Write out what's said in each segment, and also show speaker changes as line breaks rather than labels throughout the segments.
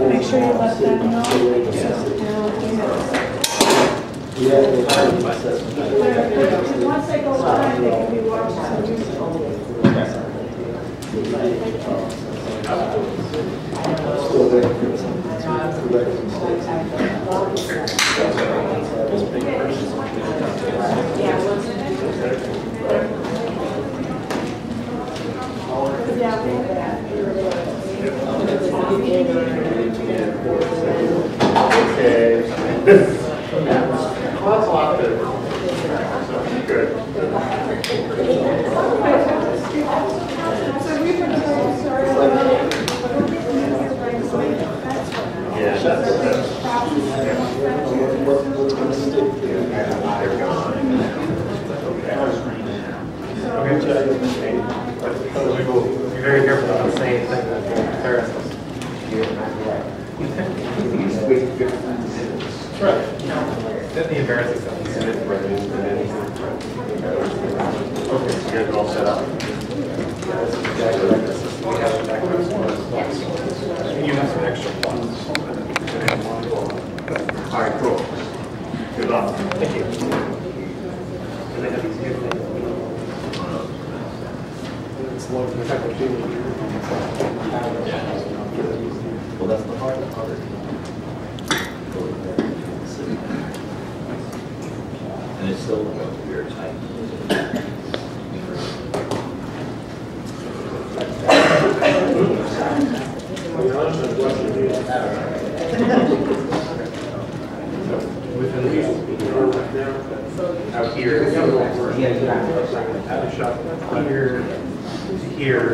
Make sure you let them know. Once they go live, they can be watched on YouTube.
Well, that's a lot better. Good. Be very careful about saying things that embarrass us. That's right. Then the embarrassing stuff. Okay, so you guys are all set up. You have some extra plots. All right, cool. Good luck. Thank you. And they have these good things. It's one of the type of feeling. Well, that's the hard part.
And it's still weird tight.
Out here, here,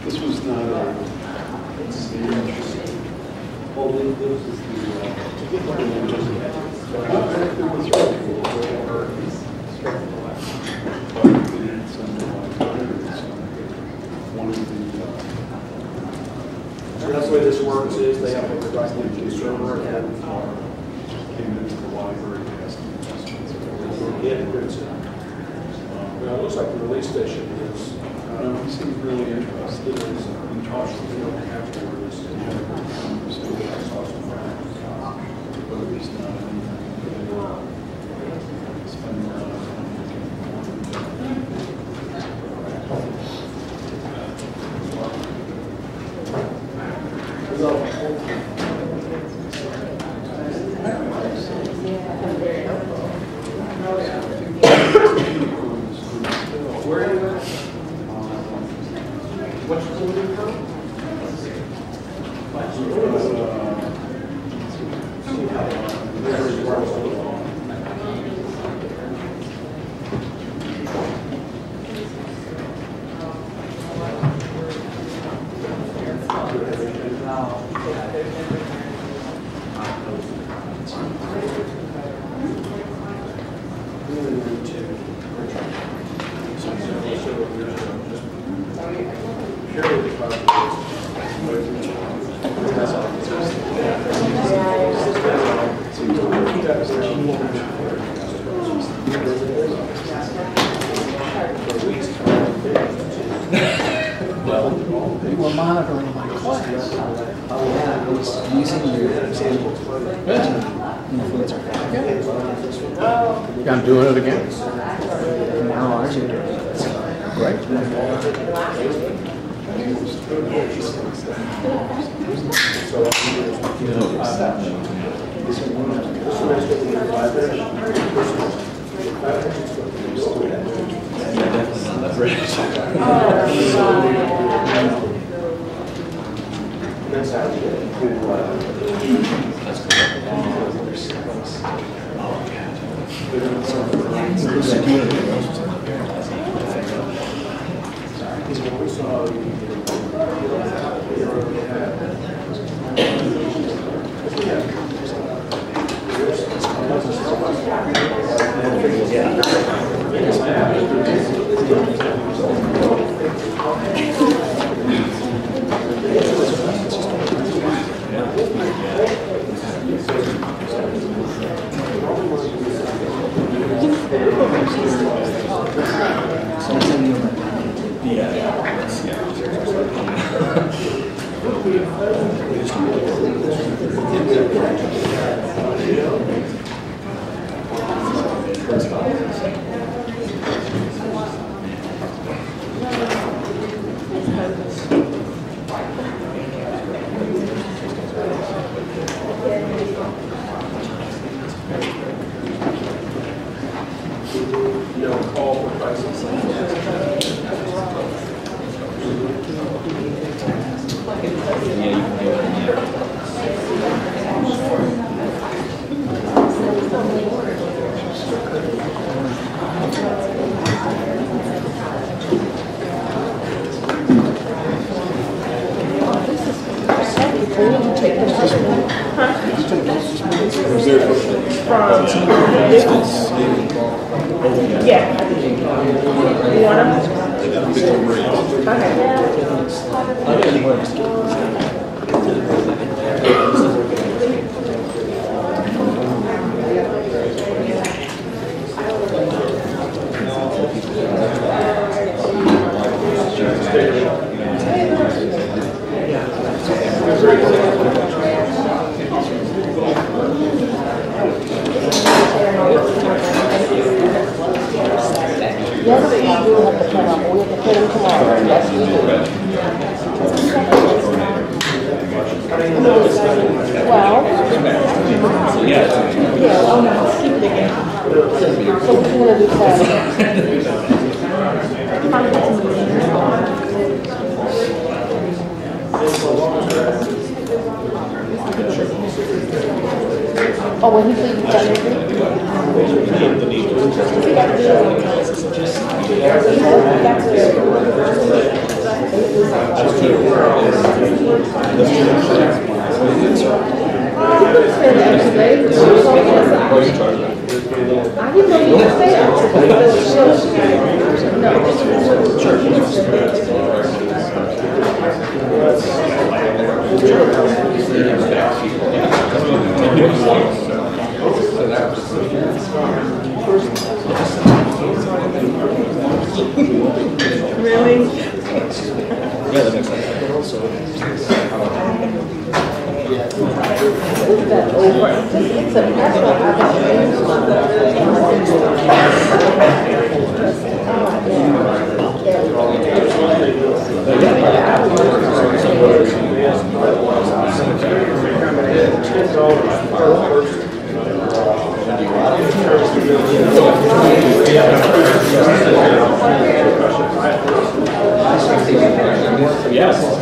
This was not a.
So that's the way this works is they have to write into the server and
Came into the library and asked me questions.
it prints it. Well, it looks like the release station is.
He seemed really interested. It was in touch with him afterwards. And had a good conversation. I saw some friends. But it was not anything. Spending a lot of time
Where are you at? What's the school from?
They were monitoring my class. I was using your influencer. Yeah, I'm doing it again. Now I should do it. Great.
Oh, when he said you got I didn't know you could say really?
Yeah, that makes sense.
Is that over? It's a personal
Yes.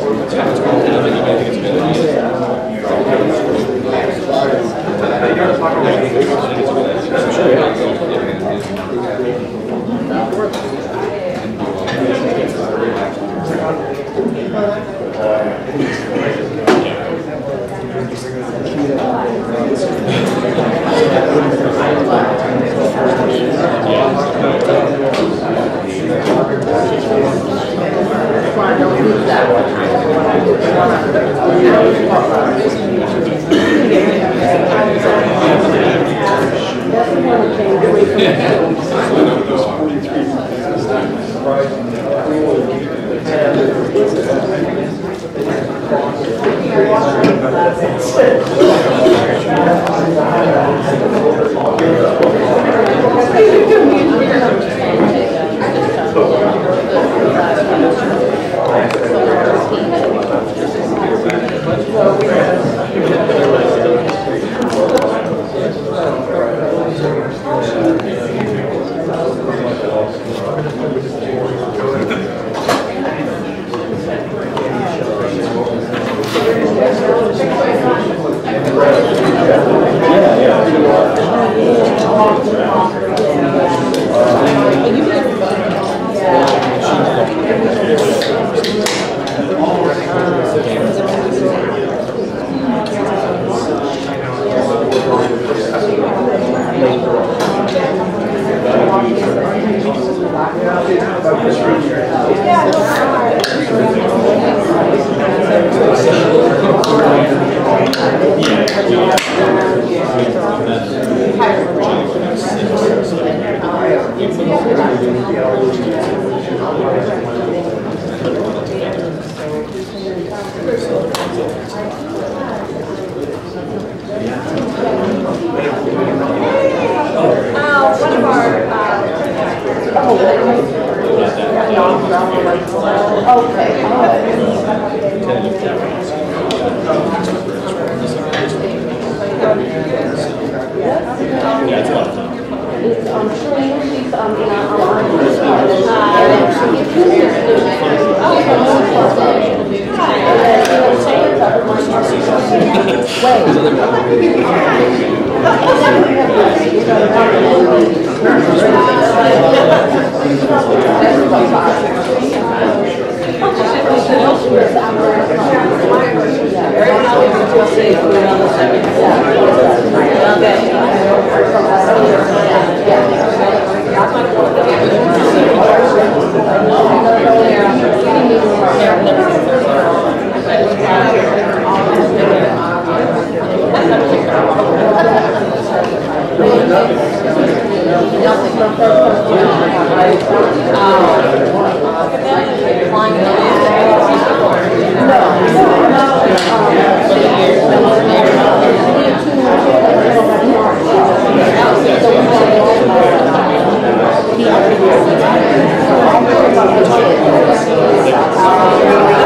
No.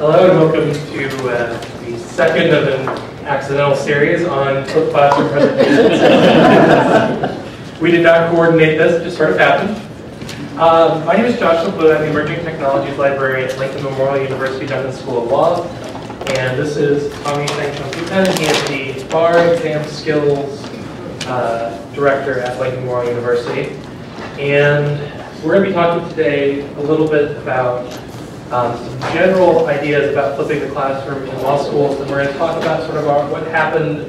Hello and welcome to the second of an accidental series on flipped classroom presentations. We did not coordinate this, it just sort of happened. My name is Joshua Blue. I'm the Emerging Technologies Librarian at Lincoln Memorial University Duncan School of Law. And this is Tommy Thankton. He is the Bar Exam Skills Director at Lincoln Memorial University. And we're going to be talking today a little bit about some general ideas about flipping the classroom in law schools, and we're going to talk about sort of what happened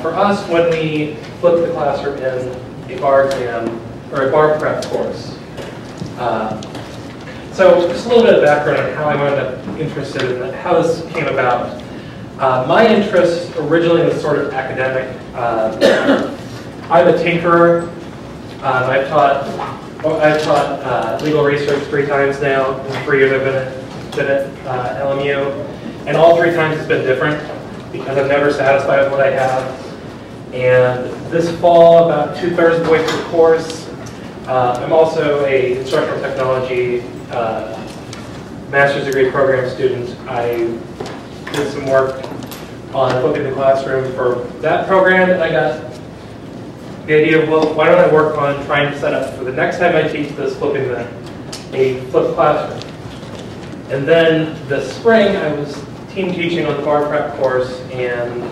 for us when we flipped the classroom in a bar exam or a bar prep course. So just a little bit of background on how I wound up interested in that, how this came about. My interest originally was sort of academic. I'm a tinkerer. I've taught legal research 3 times now. In the 3 years I've been at LMU. And all 3 times it's been different because I'm never satisfied with what I have. And this fall, about 2/3 of the way through the course, I'm also a instructional technology master's degree program student. I did some work on flipping the classroom for that program, and I got the idea of, well, why don't I work on trying to set up for the next time I teach this, flipping a flipped classroom. And then this spring, I was team teaching on the bar prep course, and,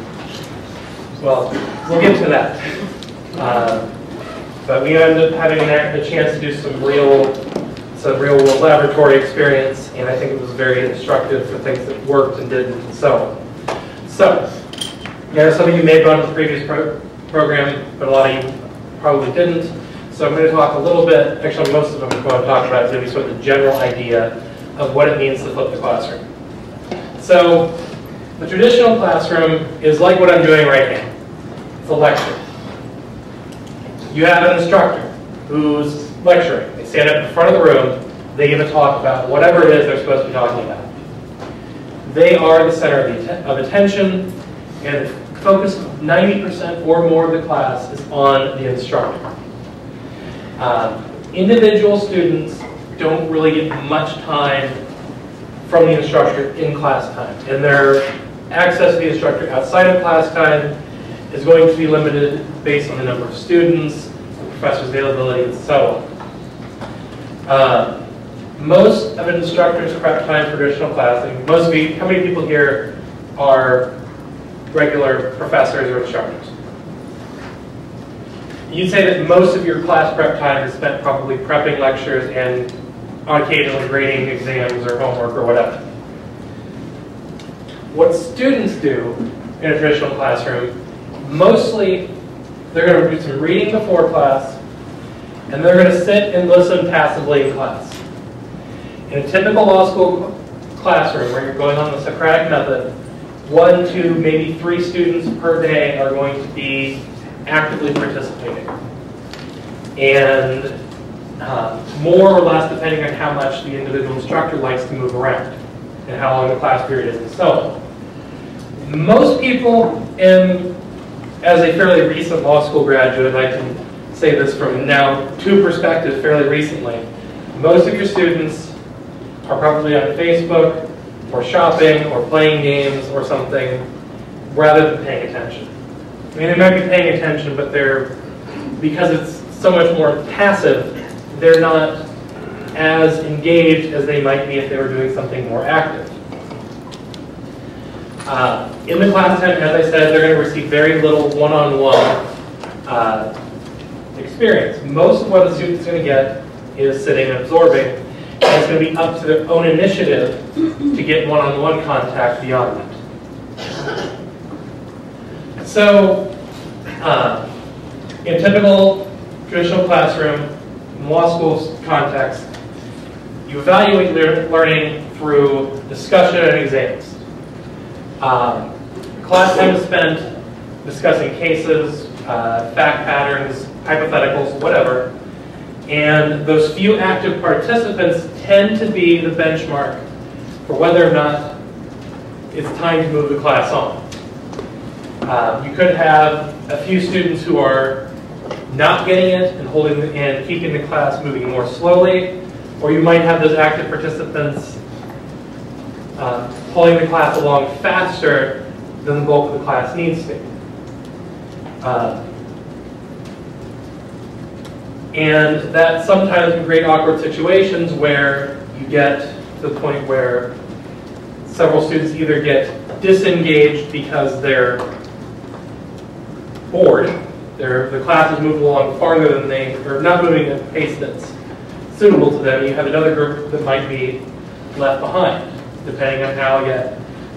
well, we'll get to that. But we ended up having a chance to do some real world laboratory experience, and I think it was very instructive for things that worked and didn't, and so on. So, some of you may have gone to the previous program, but a lot of you probably didn't. So I'm going to talk a little bit, actually most of them I'm going to talk about is going to be sort of the general idea of what it means to flip the classroom. So the traditional classroom is like what I'm doing right now. It's a lecture. You have an instructor who's lecturing. They stand up in front of the room, they give a talk about whatever it is they're supposed to be talking about. They are the center of attention, and the focus of 90% or more of the class is on the instructor. Individual students don't really get much time from the instructor in class time, and their access to the instructor outside of class time is going to be limited based on the number of students, the professor's availability, and so on. Most of an instructor's prep time for traditional class, I mean, most of you, how many people here are regular professors or instructors? You'd say that most of your class prep time is spent probably prepping lectures and on occasionally grading exams or homework or whatever. What students do in a traditional classroom, mostly they're going to do some reading before class, and they're going to sit and listen passively in class. In a typical law school classroom where you're going on the Socratic method, 1, 2, maybe 3 students per day are going to be actively participating. And more or less depending on how much the individual instructor likes to move around. and how long the class period is, and so on. Most people, and as a fairly recent law school graduate, I can say this from now two perspectives fairly recently, most of your students are probably on Facebook or shopping or playing games or something rather than paying attention. I mean, they might be paying attention, but because it's so much more passive, they're not as engaged as they might be if they were doing something more active. In the class time, as I said, they're going to receive very little one-on-one experience. Most of what a student's going to get is sitting and absorbing, and it's going to be up to their own initiative to get one-on-one contact beyond that. So, in typical traditional classroom, law school context, you evaluate learning through discussion and exams. Class time is spent discussing cases, fact patterns, hypotheticals, whatever, and those few active participants tend to be the benchmark for whether or not it's time to move the class on. You could have a few students who are not getting it and keeping the class moving more slowly, or you might have those active participants pulling the class along faster than the bulk of the class needs to. And that sometimes can create awkward situations where you get to the point where several students either get disengaged because they're bored, the class is moving along farther than or not moving at a pace that's suitable to them. You have another group that might be left behind, depending on how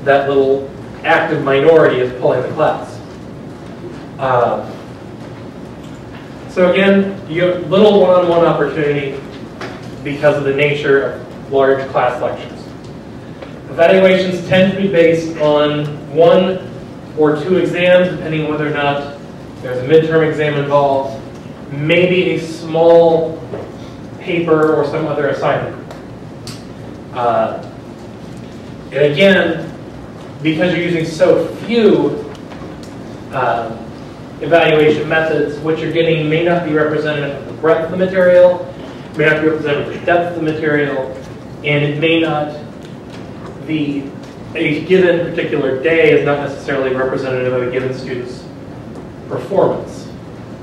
that little active minority is pulling the class. So again, you get little one-on-one opportunity because of the nature of large class lectures. Evaluations tend to be based on 1 or 2 exams, depending on whether or not there's a midterm exam involved, maybe a small paper or some other assignment. And again, because you're using so few evaluation methods, what you're getting may not be representative of the breadth of the material, may not be representative of the depth of the material, and it may not be, a given particular day is not necessarily representative of a given student's performance.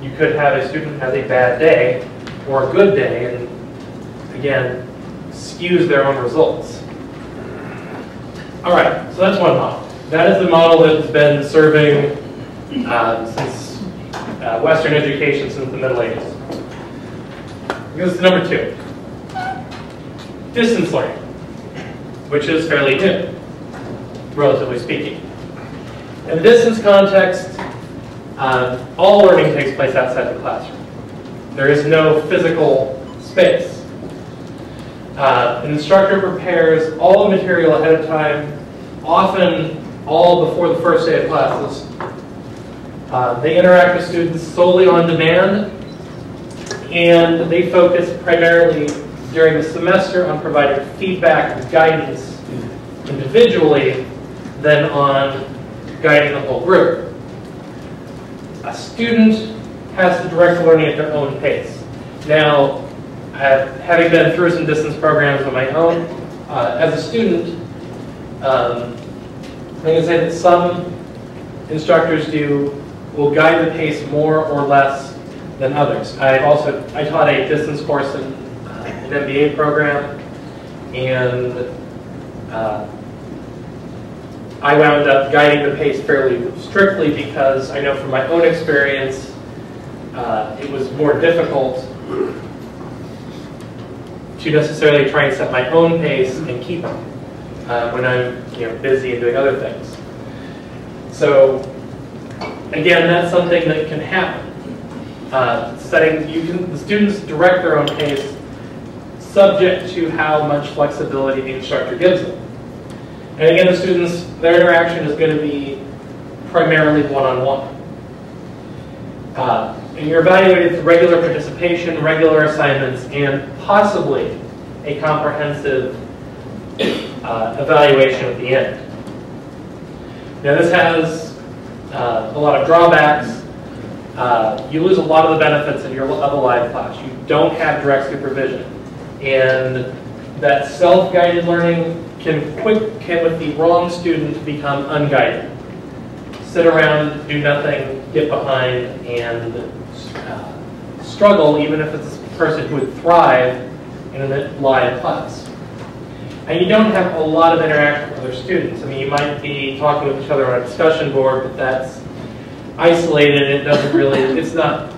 You could have a student who has a bad day or a good day, and again, skews their own results. All right, so that's one model. That is the model that has been serving since Western education since the Middle Ages. This is number 2. Distance learning, which is fairly new, relatively speaking. In the distance context, all learning takes place outside the classroom. There is no physical space. An instructor prepares all the material ahead of time, often all before the first day of classes. They interact with students solely on demand, and they focus primarily during the semester on providing feedback and guidance individually than on guiding the whole group. A student has to direct the learning at their own pace. Now, having been through some distance programs of my own, as a student, I can say that some instructors will guide the pace more or less than others. I taught a distance course in an MBA program, and I wound up guiding the pace fairly strictly because I know from my own experience it was more difficult to necessarily try and set my own pace and keep it when I'm busy and doing other things. So again, that's something that can happen. The students direct their own pace, subject to how much flexibility the instructor gives them. And again, the students, their interaction is going to be primarily one-on-one. And you're evaluated through regular participation, regular assignments, and possibly a comprehensive evaluation at the end. Now this has a lot of drawbacks. You lose a lot of the benefits of a live class. You don't have direct supervision. And that self-guided learning can with the wrong student, become unguided. Sit around, do nothing, get behind, and struggle, even if it's a person who would thrive in a live class. And you don't have a lot of interaction with other students. I mean, you might be talking with each other on a discussion board, but that's isolated. It doesn't really, it's not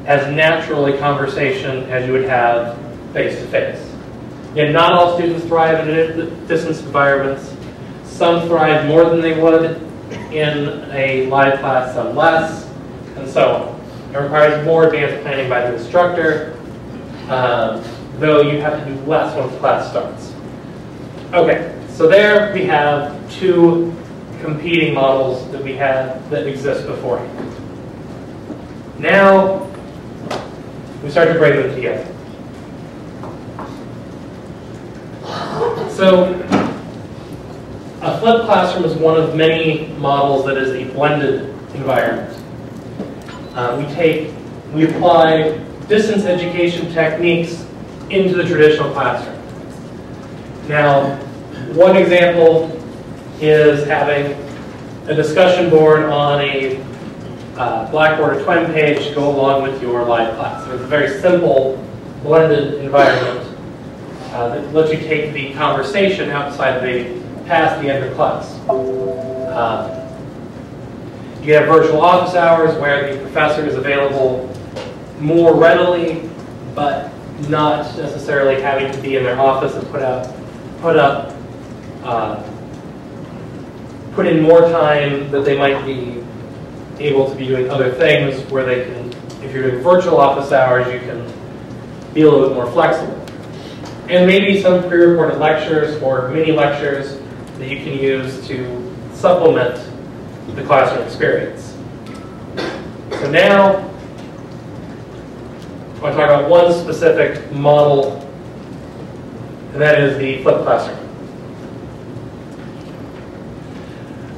as natural a conversation as you would have face-to-face. Again, not all students thrive in distance environments. Some thrive more than they would in a live class, some less, and so on. It requires more advanced planning by the instructor, though you have to do less once class starts. Okay, so there we have two competing models that we have that exist beforehand. Now we start to bring them together. So a flipped classroom is one of many models that is a blended environment. We apply distance education techniques into the traditional classroom. Now, one example is having a discussion board on a Blackboard or Twin page go along with your live class. So it's a very simple, blended environment that lets you take the conversation past the end of class. You have virtual office hours where the professor is available more readily, but not necessarily having to be in their office and put in more time that they might be able to be doing other things where they can, if you're doing virtual office hours, you can be a little bit more flexible. And maybe some pre-recorded lectures or mini lectures that you can use to supplement the classroom experience. So now, I want to talk about one specific model, and that is the flipped classroom.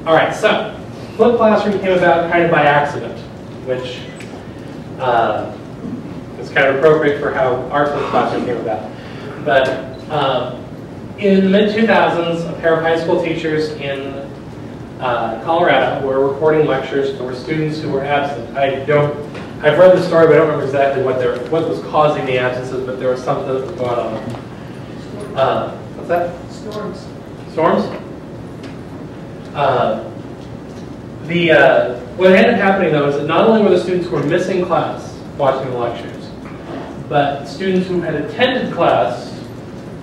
All right, so flipped classroom came about kind of by accident, which is kind of appropriate for how our flipped classroom came about. But in the mid-2000s, a pair of high school teachers in Colorado were recording lectures for students who were absent. I've read the story, but I don't remember exactly what was causing the absences, but there was something that was going on. What's that?
Storms.
Storms? What ended up happening, though, is that not only were the students who were missing class watching the lectures, but students who had attended class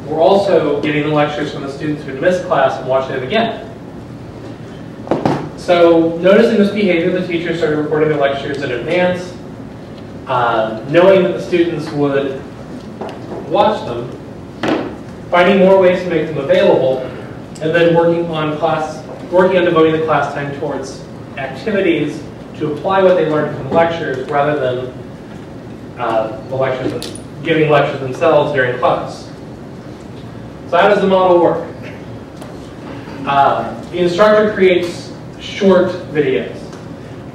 were also getting the lectures from the students who had missed class and watching it again. So, noticing this behavior, the teachers started recording the lectures in advance, knowing that the students would watch them, finding more ways to make them available, and then working on devoting the class time towards activities to apply what they learned from the lectures rather than giving lectures themselves during class. So how does the model work? The instructor creates short videos.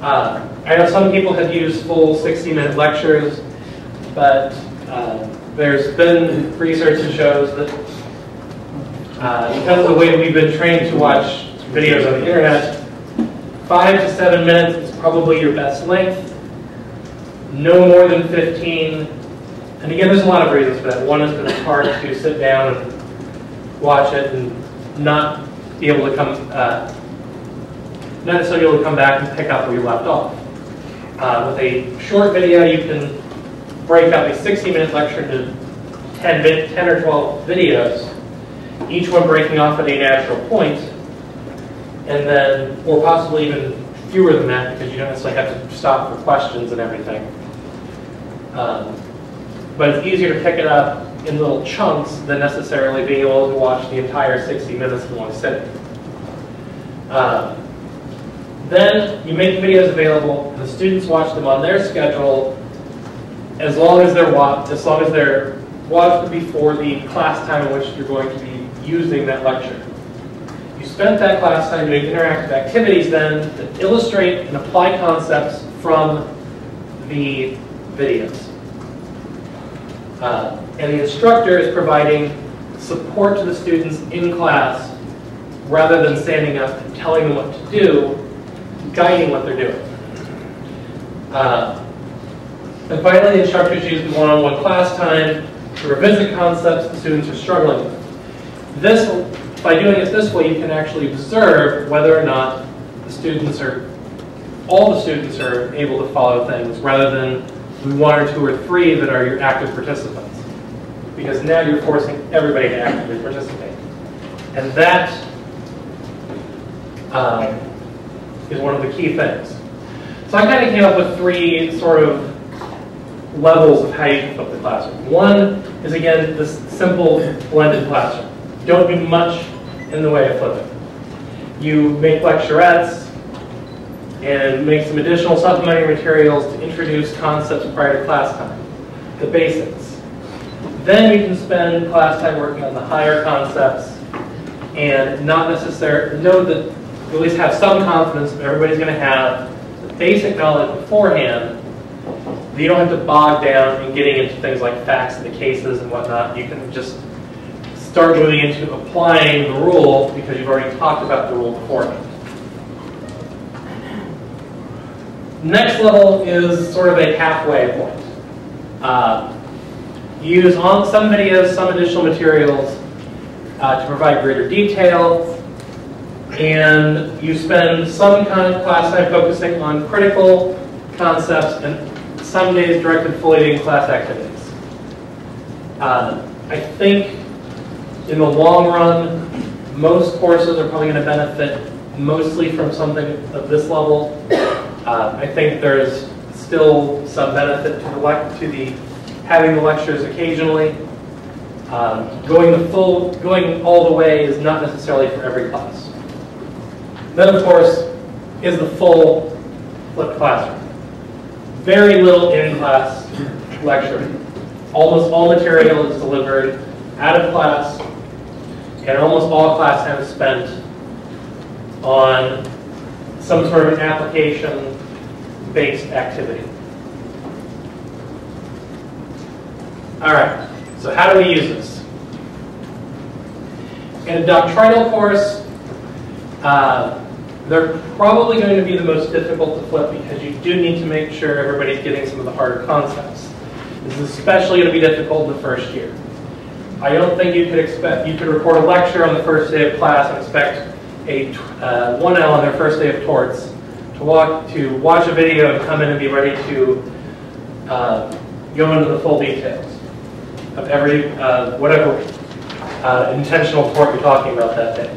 I know some people have used full 60-minute lectures, but there's been research that shows that because of the way that we've been trained to watch videos on the internet, 5 to 7 minutes is probably your best length. No more than 15. And again, there's a lot of reasons for that. One is that it's hard to sit down and watch it and not be able to not necessarily be able to come back and pick up where you left off. With a short video, you can break up a 60-minute lecture into 10 or 12 videos, each one breaking off at a natural point, and then, or possibly even fewer than that because you don't necessarily have to stop for questions and everything. But it's easier to pick it up in little chunks than necessarily being able to watch the entire 60 minutes in one sitting. Then you make the videos available, and the students watch them on their schedule as long as they're watched before the class time in which you're going to be using that lecture. spent that class time doing interactive activities then that illustrate and apply concepts from the videos. And the instructor is providing support to the students in class rather than standing up and telling them what to do, guiding what they're doing. And finally, the instructors use the one-on-one class time to revisit concepts the students are struggling with. By doing it this way, you can actually observe whether or not all the students are able to follow things rather than one or two or three that are your active participants. Because now you're forcing everybody to actively participate. And that is one of the key things. So I kind of came up with three sort of levels of how you can flip the classroom. One is, again, this simple blended classroom. Don't do much in the way of flipping. You make lecturettes and make some additional supplementary materials to introduce concepts prior to class time, the basics. Then you can spend class time working on the higher concepts and not necessarily know that you at least have some confidence that everybody's going to have the basic knowledge beforehand. You don't have to bog down in getting into things like facts of the cases and whatnot. You can just start moving into applying the rule because you've already talked about the rule beforehand. Next level is sort of a halfway point. You use on some videos, some additional materials to provide greater detail, and you spend some kind of class time focusing on critical concepts and some days directed fully to class activities. I think in the long run, most courses are probably going to benefit mostly from something of this level. I think there's still some benefit to having the lectures occasionally. Going all the way is not necessarily for every class. Then, of course, is the full flipped classroom. Very little in-class lecturing. Almost all material is delivered out of class, and almost all class time is spent on some sort of application-based activity. All right, so how do we use this? In a doctrinal course, they're probably going to be the most difficult to flip because you do need to make sure everybody's getting some of the harder concepts. This is especially going to be difficult in the first year. I don't think you could record a lecture on the first day of class and expect a 1L on their first day of torts to watch a video and come in and be ready to go into the full details of every whatever intentional tort you're talking about that day.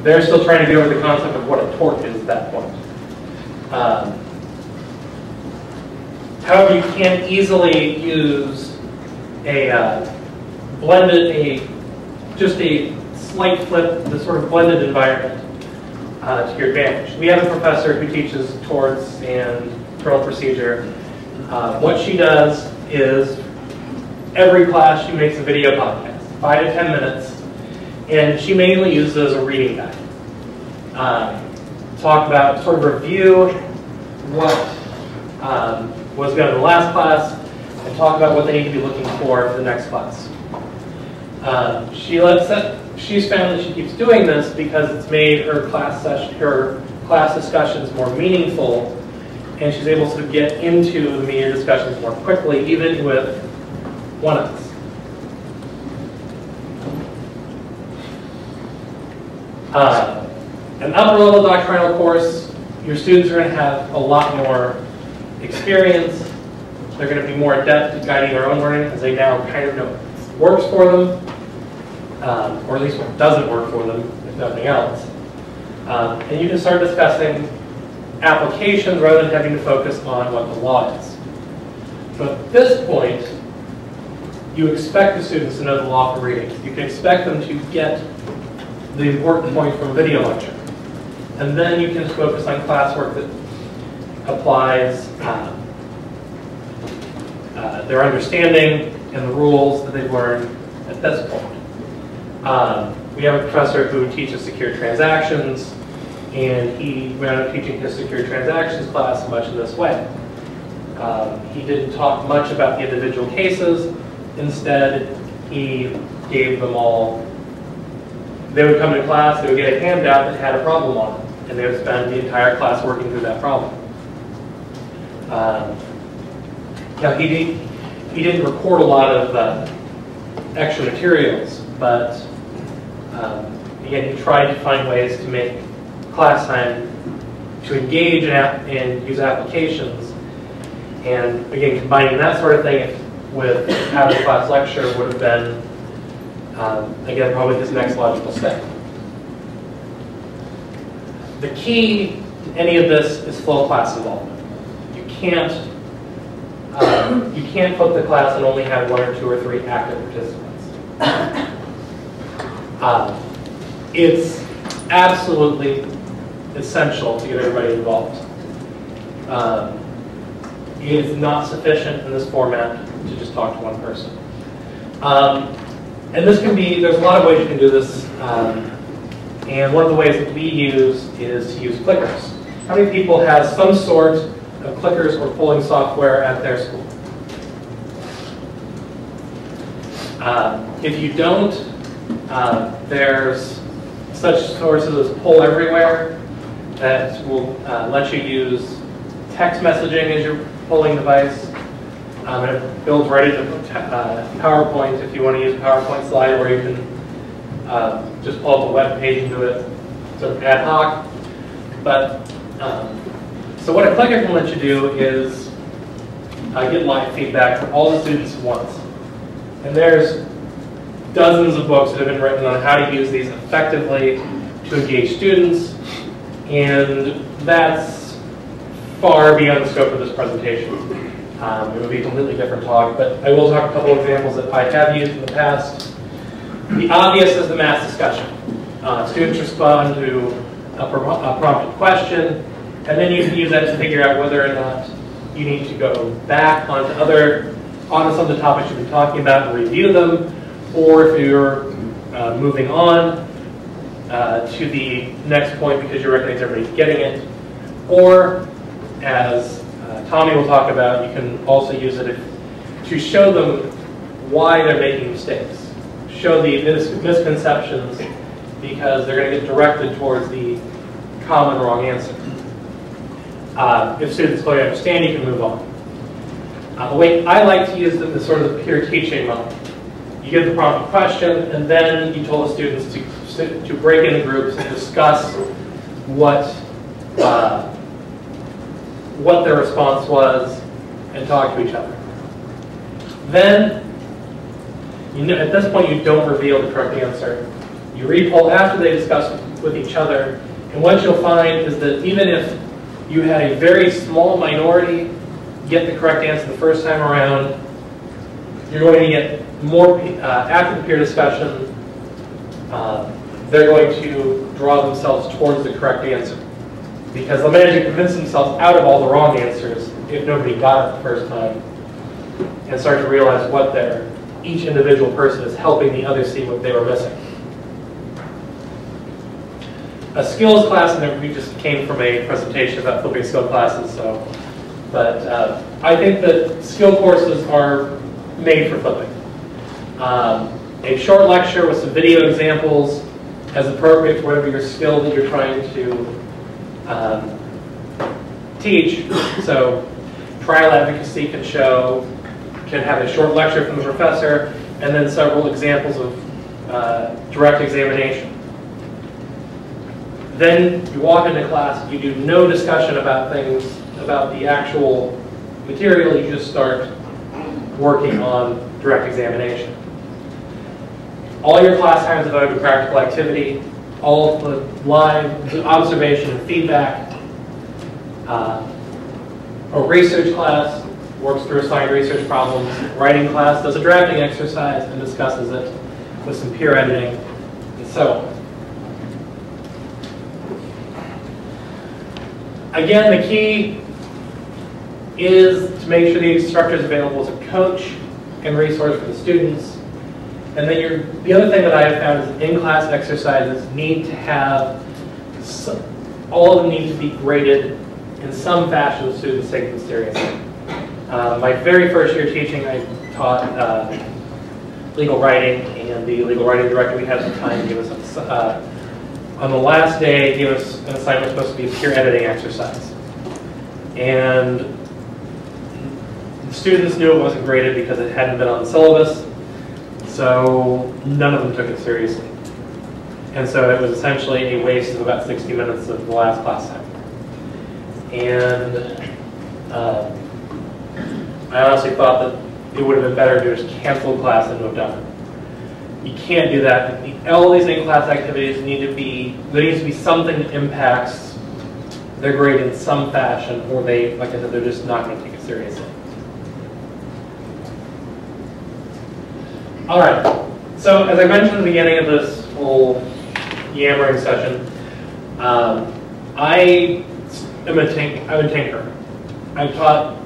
They're still trying to get over the concept of what a tort is at that point. However, you can easily use just a slight flip, the sort of blended environment to your advantage. We have a professor who teaches torts and criminal procedure. What she does is every class she makes a video podcast, 5 to 10 minutes, and she mainly uses it as a reading guide. Talk about, sort of review what was going on in the last class, and talk about what they need to be looking for the next class. She's found that she keeps doing this because it's made her class discussions more meaningful, and she's able to get into the media discussions more quickly, even with one-ups. An upper-level doctrinal course, your students are going to have a lot more experience. They're going to be more adept at guiding their own learning because they now kind of know what works for them, or at least what doesn't work for them, if nothing else. And you can start discussing applications rather than having to focus on what the law is. So at this point, you expect the students to know the law from reading. You can expect them to get the important point from a video lecture. And then you can focus on classwork that applies their understanding and the rules that they've learned at this point. we have a professor who teaches secure transactions, and he wound up teaching his secure transactions class much in this way. He didn't talk much about the individual cases. Instead, he gave them all, they would come to class, they would get a handout that had a problem on it, and they would spend the entire class working through that problem. Now, he didn't record a lot of extra materials, but again, he tried to find ways to make class time to engage and use applications. And again, combining that sort of thing with out-of-class lecture would have been, again, probably his next logical step. The key to any of this is full class involvement. You can't flip the class and only have 1 or 2 or 3 active participants. It's absolutely essential to get everybody involved. It is not sufficient in this format to just talk to one person. And this can be, there's a lot of ways you can do this. And one of the ways that we use is to use clickers. How many people have some sort of clickers or polling software at their school? If you don't, there's such sources as Poll Everywhere that will let you use text messaging as your polling device. And it builds right into PowerPoint if you want to use a PowerPoint slide, or you can just pull up a web page and do it sort of ad hoc. But so what a clicker can let you do is get live feedback from all the students at once. And there's dozens of books that have been written on how to use these effectively to engage students, and that's far beyond the scope of this presentation. It would be a completely different talk, but I will talk a couple of examples that I have used in the past. The obvious is the mass discussion. Students respond to a prompted question, and then you can use that to figure out whether or not you need to go back onto some of the topics you've been talking about and review them, or if you're moving on to the next point because you recognize everybody's getting it, or as Tommy will talk about, you can also use it to show them why they're making mistakes. Show the misconceptions, because they're going to get directed towards the common wrong answer. If students clearly understand, you can move on. The way I like to use them is sort of the peer teaching model. You give the prompted question, and then you told the students to break into groups and discuss what their response was and talk to each other. Then, at this point, you don't reveal the correct answer. You re-poll after they discuss with each other, and what you'll find is that even if you had a very small minority get the correct answer the first time around, you're going to get more, after the peer discussion, they're going to draw themselves towards the correct answer. Because they'll manage to convince themselves out of all the wrong answers if nobody got it the first time, and start to realize what each individual person is helping the other see what they were missing. A skills class, and we just came from a presentation about flipping skill classes, but I think that skill courses are made for flipping. A short lecture with some video examples as appropriate for whatever your skill that you're trying to teach. So trial advocacy can have a short lecture from the professor, and then several examples of direct examination. Then you walk into class, you do no discussion about the actual material, you just start working on direct examination. All your class times devoted to practical activity, all of the live observation and feedback. A research class works through assigned research problems. Writing class does a drafting exercise and discusses it with some peer editing, and so on. Again, the key is to make sure the instructor is available as a coach and resource for the students. And then the other thing that I have found is in-class exercises need to have, all of them need to be graded in some fashion so students take them seriously. My very first year teaching, I taught legal writing, and the legal writing director we had at the time gave us, on the last day, gave us an assignment supposed to be a peer editing exercise. And the students knew it wasn't graded because it hadn't been on the syllabus, so none of them took it seriously. And so it was essentially a waste of about 60 minutes of the last class time. And I honestly thought that it would have been better to just cancel class than to have done it. You can't do that. All these in-class activities need to be, there needs to be something that impacts their grade in some fashion, or they, like I said, they're just not going to take it seriously. All right. So as I mentioned at the beginning of this whole yammering session, I'm a tinkerer. I've taught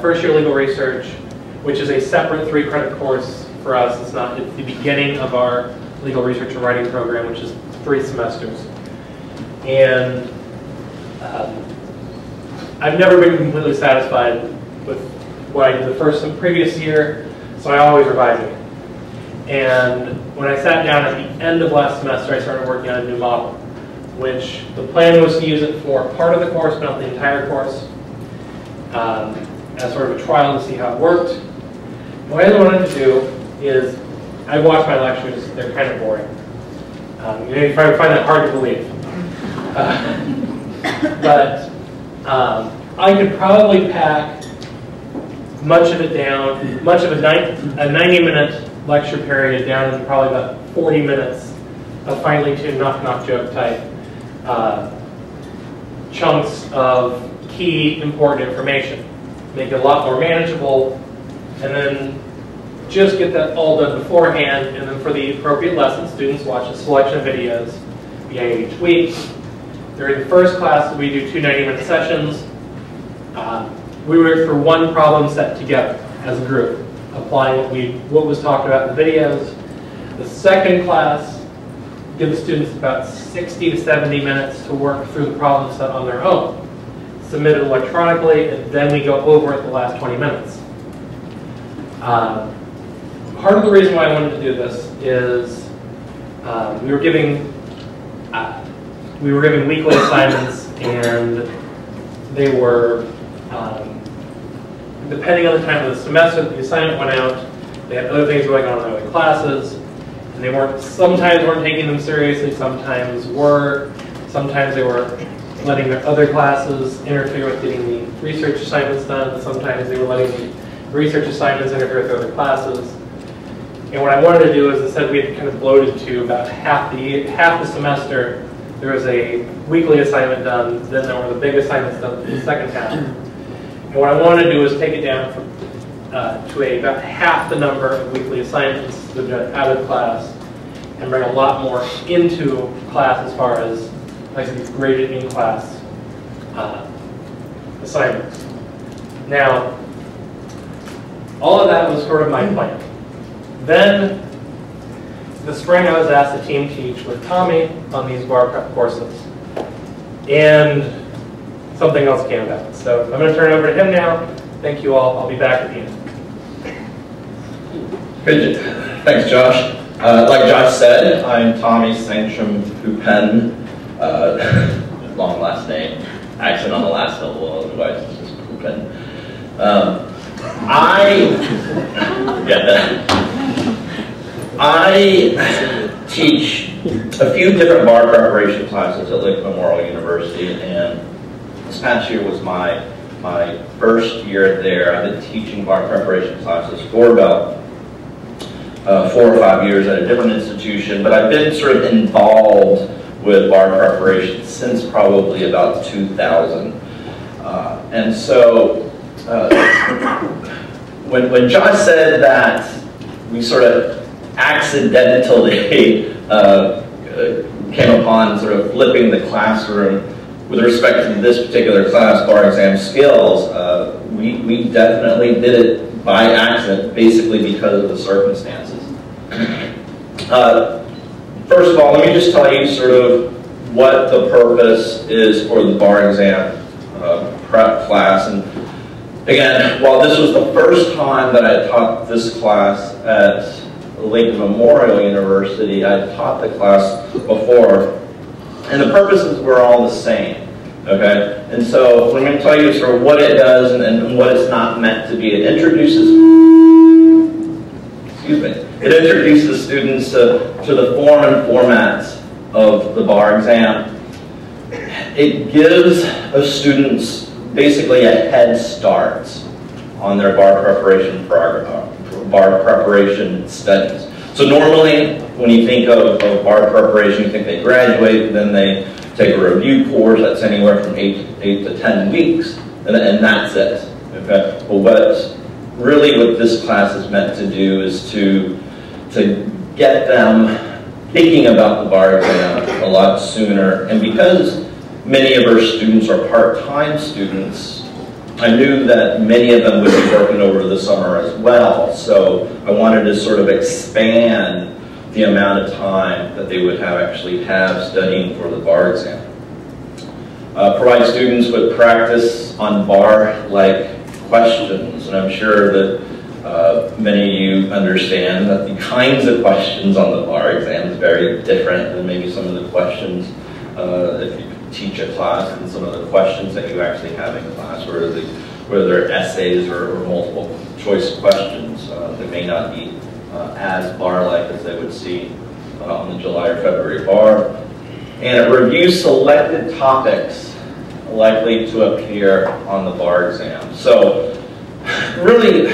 first year legal research, which is a separate 3-credit course for us. It's the beginning of our legal research and writing program, which is 3 semesters. And I've never been completely satisfied with what I did the previous year, so I always revise it. And when I sat down at the end of last semester, I started working on a new model, which the plan was to use it for part of the course, but not the entire course, as sort of a trial to see how it worked. And what I wanted to do is, I watch my lectures, they're kind of boring. You probably find that hard to believe. But I could probably pack much of it down, much of a 90-minute lecture period down into probably about 40 minutes of finely tuned knock-knock joke type chunks of key important information. Make it a lot more manageable, and then just get that all done beforehand, and then for the appropriate lesson, students watch a selection of videos beginning each week. During the first class, we do 2 90-minute sessions. We work through one problem set together as a group, applying what was talked about in the videos. The second class gives students about 60 to 70 minutes to work through the problem set on their own, submitted electronically, and then we go over it the last 20 minutes. Part of the reason why I wanted to do this is we were giving weekly assignments, and they were depending on the time of the semester that the assignment went out. They had other things going on in other classes, and they sometimes weren't taking them seriously, sometimes were. Sometimes they were letting their other classes interfere with getting the research assignments done, and sometimes they were letting the research assignments interfere with other classes. And what I wanted to do is, instead, we had kind of bloated to about half the semester. There was a weekly assignment done, then there were the big assignments done in the second half. And what I wanted to do is take it down from, to about half the number of weekly assignments that are out of class, and bring a lot more into class as far as, like I said, these graded in-class assignments. Now, all of that was sort of my plan. Then, this spring I was asked to team teach with Tommy on these bar prep courses. And something else came about. So I'm going to turn it over to him now. Thank you all. I'll be back at the end.
Good. Thanks, Josh. Like Josh said, I'm Tommy Sanctum Pupen. Long last name. Accent on the last syllable, otherwise it's just Pupen. I teach a few different bar preparation classes at Lincoln Memorial University, and this past year was my first year there. I've been teaching bar preparation classes for about 4 or 5 years at a different institution, but I've been sort of involved with bar preparation since probably about 2000. And so when Josh said that we sort of accidentally came upon sort of flipping the classroom with respect to this particular class, bar exam skills, we definitely did it by accident, basically because of the circumstances. First of all, let me just tell you sort of what the purpose is for the bar exam prep class. And again, while this was the first time that I taught this class at Lincoln Memorial University, I taught the class before, and the purposes were all the same. Okay, and so I'm going to tell you sort of what it does and what it's not meant to be. It introduces, students to the form and formats of the bar exam. It gives students basically a head start on their bar preparation studies. So normally, when you think of bar preparation, you think they graduate, then they take a review course that's anywhere from 8 to 10 weeks, and that's it. Okay? Well, what this class is meant to do is to get them thinking about the bar exam a lot sooner. And because many of our students are part-time students, I knew that many of them would be working over the summer as well. So I wanted to sort of expand the amount of time that they would actually have studying for the bar exam. Provide students with practice on bar-like questions, and I'm sure that many of you understand that the kinds of questions on the bar exam is very different than maybe some of the questions if you teach a class, and some of the questions that you actually have in class, whether they're essays or multiple choice questions that may not be as bar-like as they would see on the July or February bar. And it reviews selected topics likely to appear on the bar exam. So really,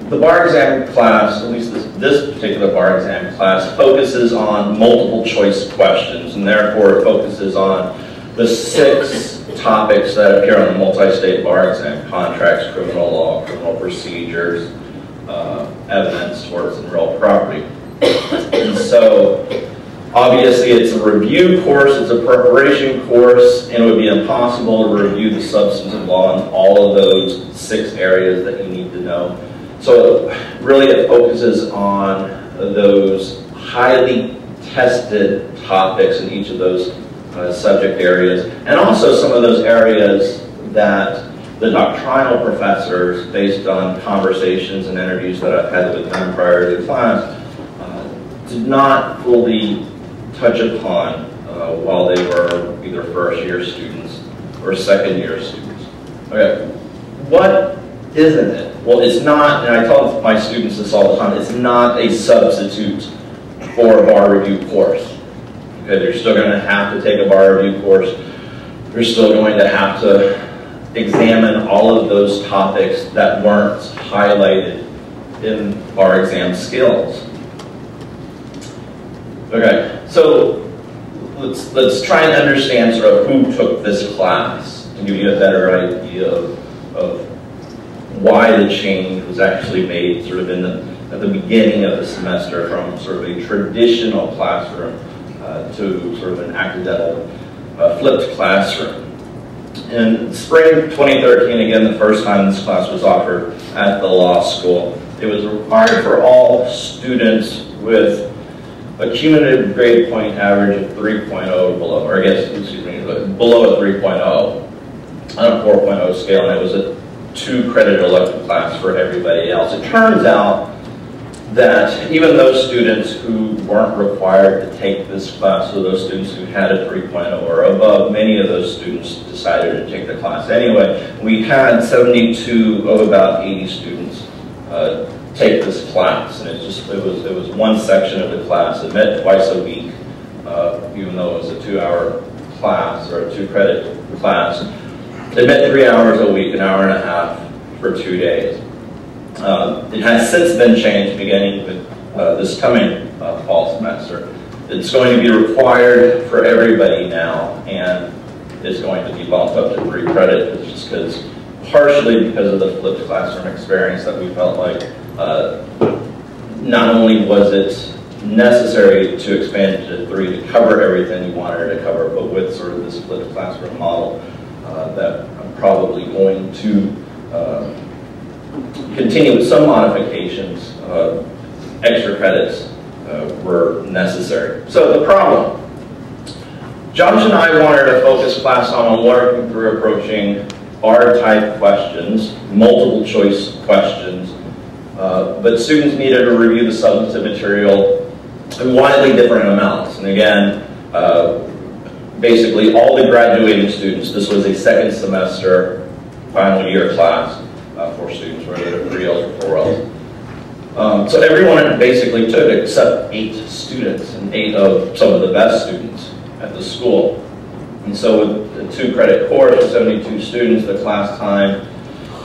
the bar exam class, at least this particular bar exam class, focuses on multiple choice questions, and therefore it focuses on the 6 topics that appear on the multi-state bar exam: contracts, criminal law, criminal procedures, evidence, torts, and real property. And so, obviously, it's a review course, it's a preparation course, and it would be impossible to review the substantive law in all of those 6 areas that you need to know. So, really, it focuses on those highly tested topics in each of those subject areas, and also some of those areas that the doctrinal professors, based on conversations and interviews that I've had with them prior to the class, did not fully touch upon while they were either first-year students or second-year students. Okay, what isn't it? Well, it's not, and I tell my students this all the time, it's not a substitute for a bar review course. Okay, they're still going to have to take a bar review course. They're still going to have to examine all of those topics that weren't highlighted in bar exam skills. Okay, so let's try and understand sort of who took this class to give you a better idea of why the change was actually made sort of at the beginning of the semester from sort of a traditional classroom to sort of an academic flipped classroom. In spring 2013, again, the first time this class was offered at the law school, it was required for all students with a cumulative grade point average of 3.0 below, or I guess, excuse me, below a 3.0 on a 4.0 scale, and it was a 2-credit elective class for everybody else. It turns out that even those students who weren't required to take this class, so those students who had a 3.0 or above, many of those students decided to take the class anyway. We had 72 of about 80 students take this class, and it was one section of the class. It met twice a week, even though it was a 2-hour class or a 2-credit class. It met 3 hours a week, an hour and a half for 2 days. It has since been changed beginning with this coming fall semester. It's going to be required for everybody now, and is going to be bumped up to 3 credit, just because, partially because of the flipped classroom experience, that we felt like not only was it necessary to expand it to 3 to cover everything we wanted to cover, but with sort of this flipped classroom model that I'm probably going to continue with some modifications, extra credits were necessary. So the problem. Josh and I wanted to focus class on working through approaching bar-type questions, multiple choice questions, but students needed to review the substantive material in widely different amounts. And again, basically all the graduating students, this was a second semester, final year class for students, whether they're 3Ls or 4Ls. So everyone basically took it except 8 students, and 8 of some of the best students at the school. And so with the 2-credit course with 72 students, the class time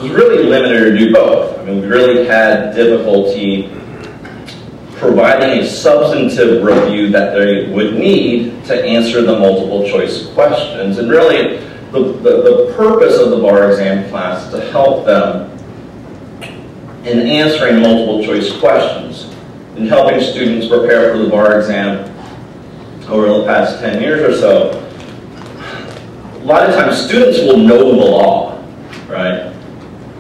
was really limited to do both. I mean, we really had difficulty providing a substantive review that they would need to answer the multiple choice questions. And really, the purpose of the bar exam class is to help them in answering multiple choice questions and helping students prepare for the bar exam over the past 10 years or so. A lot of times students will know the law, right?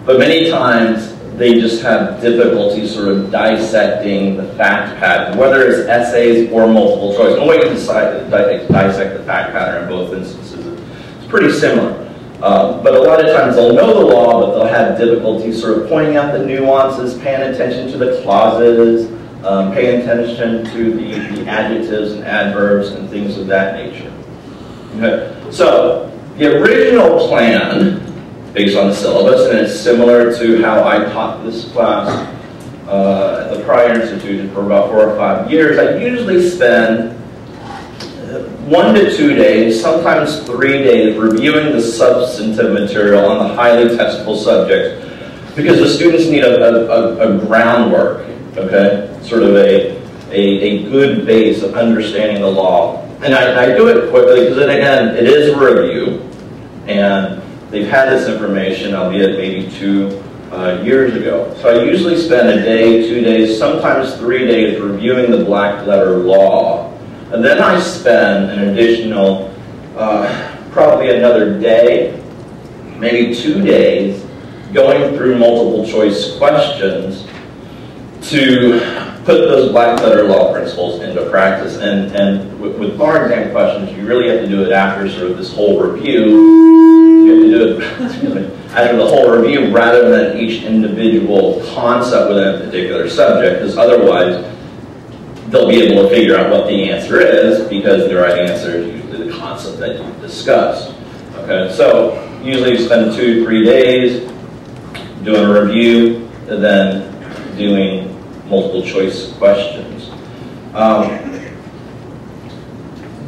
But many times they just have difficulty sort of dissecting the fact pattern, whether it's essays or multiple choice. The way you dissect the fact pattern in both instances is pretty similar. But a lot of times they'll know the law, but they'll have difficulty sort of pointing out the nuances, paying attention to the clauses, paying attention to the adjectives and adverbs and things of that nature. Okay. So the original plan, based on the syllabus, and it's similar to how I taught this class at the prior institution for about 4 or 5 years. I usually spend 1 to 2 days, sometimes 3 days, reviewing the substantive material on the highly testable subjects, because the students need a groundwork, okay? Sort of a good base of understanding the law. And I do it quickly because, again, it is a review, and they've had this information, albeit maybe 2 years ago. So I usually spend a day, 2 days, sometimes 3 days reviewing the black letter law. And then I spend an additional, probably another day, maybe 2 days, going through multiple choice questions to put those black letter law principles into practice. And with bar exam questions, you really have to do it after sort of this whole review. You have to do it after the whole review rather than each individual concept within a particular subject, because otherwise they'll be able to figure out what the answer is, because the right answer is usually the concept that you've discussed. Okay, so usually you spend 2 to 3 days doing a review and then doing multiple choice questions.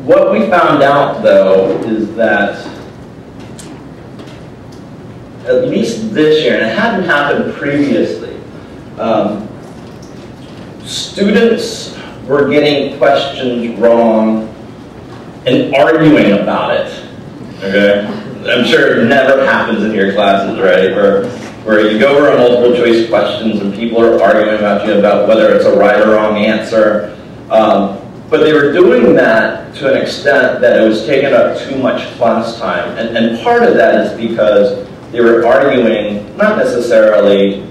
What we found out, though, is that at least this year, and it hadn't happened previously, students were getting questions wrong and arguing about it. Okay? I'm sure it never happens in your classes, right? Where you go over multiple choice questions and people are arguing about whether it's a right or wrong answer. But they were doing that to an extent that it was taking up too much class time. And part of that is because they were arguing, not necessarily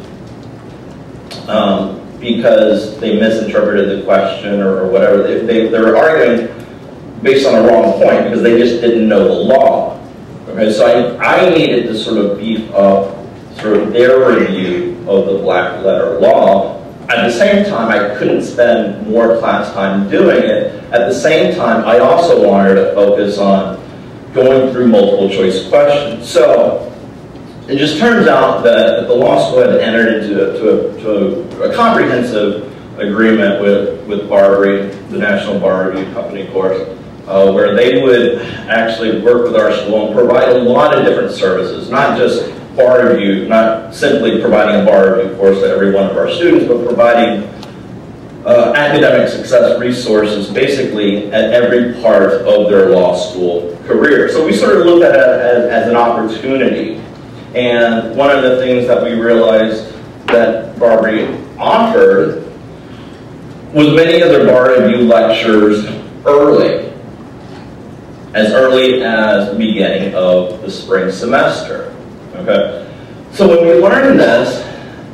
because they misinterpreted the question or whatever. They were arguing based on a wrong point because they just didn't know the law. Okay, so I needed to sort of beef up sort of their review of the black letter law. At the same time, I couldn't spend more class time doing it. At the same time, I also wanted to focus on going through multiple choice questions. So it just turns out that the law school had entered into a comprehensive agreement with Barbary, the National Bar Review Company course, where they would actually work with our school and provide a lot of different services, not just bar review, not simply providing a bar review course to every one of our students, but providing academic success resources basically at every part of their law school career. So we sort of looked at it as an opportunity. And one of the things that we realized that Barbary offered was many of their bar review lectures early as the beginning of the spring semester. Okay, so when we learned this,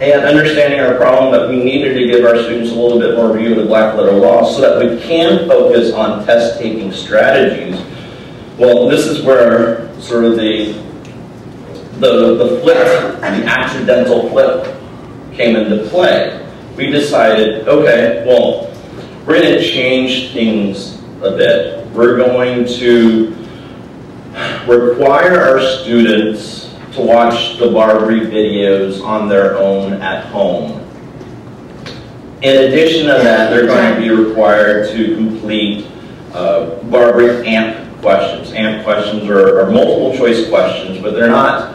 and understanding our problem that we needed to give our students a little bit more view of the black letter law so that we can focus on test-taking strategies. Well, this is where sort of the flip, the accidental flip came into play. We decided, okay, well, we're going to change things a bit. We're going to require our students to watch the bar brief videos on their own at home. In addition to that, they're going to be required to complete bar brief AMP questions. AMP questions are multiple choice questions, but they're not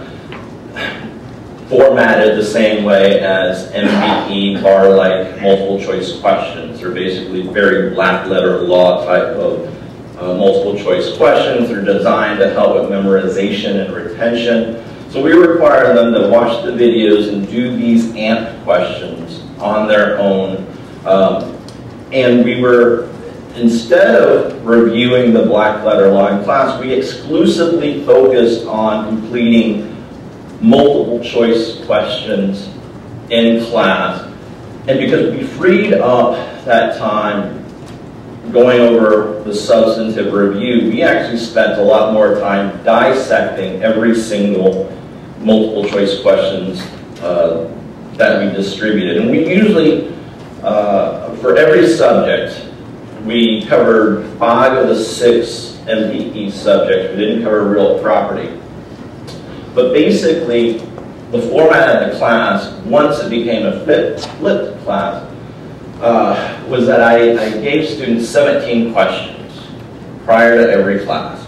formatted the same way as MBE bar-like multiple choice questions. They're basically very black letter law type of multiple choice questions. They're designed to help with memorization and retention. So we require them to watch the videos and do these AMP questions on their own. And we were, instead of reviewing the black letter law in class, we exclusively focused on completing multiple choice questions in class. And because we freed up that time going over the substantive review, we actually spent a lot more time dissecting every single multiple choice questions that we distributed. And we usually, for every subject, we covered 5 of the 6 MPE subjects. We didn't cover real property. But basically, the format of the class, once it became a flipped class, was that I gave students 17 questions prior to every class.